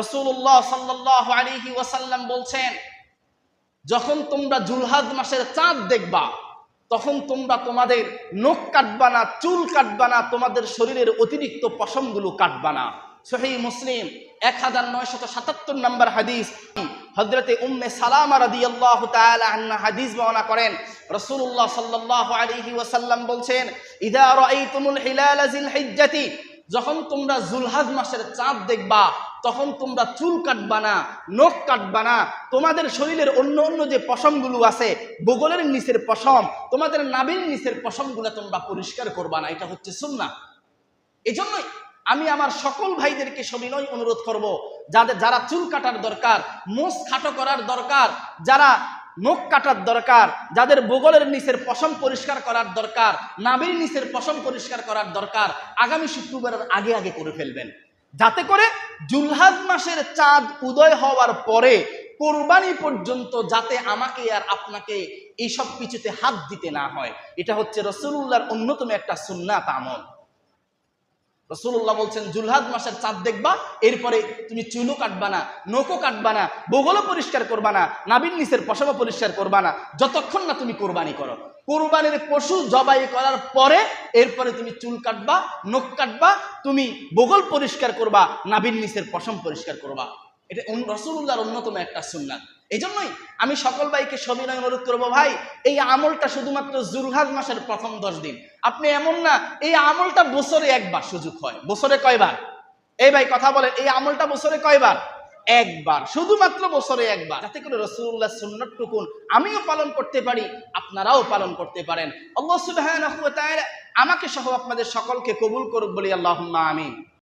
রাসূলুল্লাহ সাল্লাল্লাহু আলাইহি ওয়াসাল্লাম বলছেন, যখন তোমরা জুলহাজ মাসের চাঁদ দেখবা তখন তোমরা তোমাদের নখ কাটবা না, চুল কাটবা না, তোমাদের শরীরের অতিরিক্ত পশমগুলো কাটবা না। সহিহ মুসলিম 1977 নম্বর হাদিস। হযরতে উম্মে সালামা রাদিয়াল্লাহু তাআলা আনহা হাদিস বর্ণনা করেন, রাসূলুল্লাহ সাল্লাল্লাহু আলাইহি ওয়াসাল্লাম বলছেন, ইযা রাআইতুমুল হিলাল যিল হিজ্জাতি, যখন তোমরা জুলহাজ মাসের চাঁদ দেখবা তখন তোমরা চুল কাটবা না, নখ কাটবা না, তোমাদের শরীরের অন্য অন্য যে পশমগুলো আছে, বগলের নিচের পশম, তোমাদের নাভির নিচের পশমগুলো তোমরা পরিষ্কার করবা না। এটা হচ্ছে সুন্নাহ। এজন্যই আমি আমার সকল ভাইদেরকে সবিনয় অনুরোধ করব, যারা চুল কাটার দরকার, মোষ খাটো করার দরকার, যারা নখ কাটার দরকার, যাদের বগলের নিচের পশম পরিষ্কার করার দরকার, নাভির নিচের পশম পরিষ্কার করার দরকার, আগামী শুক্রবারের আগে আগে করে ফেলবেন, যাতে করে জুলহাজ মাসের চাঁদ উদয় হওয়ার পরে কোরবানি পর্যন্ত যাতে আমাকে আর আপনাকে এইসব কিছুতে হাত দিতে না হয়। এটা হচ্ছে রাসূলুল্লাহর অন্যতম একটা সুন্নাত আমল। রাসূলুল্লাহ বলছেন, জুলহাজ মাসের চাঁদ দেখবা, এরপরে তুমি চুলও কাটবা না, নখও কাটবা না, বগলও পরিষ্কার করবা না, নাভির নিচের পশমও পরিষ্কার করবা না, যতক্ষণ না তুমি কোরবানি করো। কোরবানির পশু জবাই করার পরে এরপরে তুমি চুল কাটবা, নখ কাটবা, তুমি বগল পরিষ্কার করবা, নাভির নিচের পশম পরিষ্কার করবা। এটা রাসূলুল্লাহর অন্যতম একটা সুন্নাত। এই জন্যই আমি সকল ভাইকে সবিনয় অনুরোধ করবো, ভাই এই আমলটা শুধুমাত্র জুলহাজ মাসের প্রথম 10 দিন। আপনি এমন না, এই আমলটা বছরে একবার সুযোগ হয়। বছরে কয়বার? এই ভাই কথা বলেন, এই আমলটা বছরে কয়বার? একবার, শুধুমাত্র বছরে একবার, যাতে করে রাসূলুল্লাহর সুন্নাতটুকু আমিও পালন করতে পারি, আপনারাও পালন করতে পারেন। আল্লাহ সুবহানাহু ওয়া তাআলা আমাকে সহ আপনাদের সকলকে কবুল করুক বলি আল্লাহুম্মা আমিন।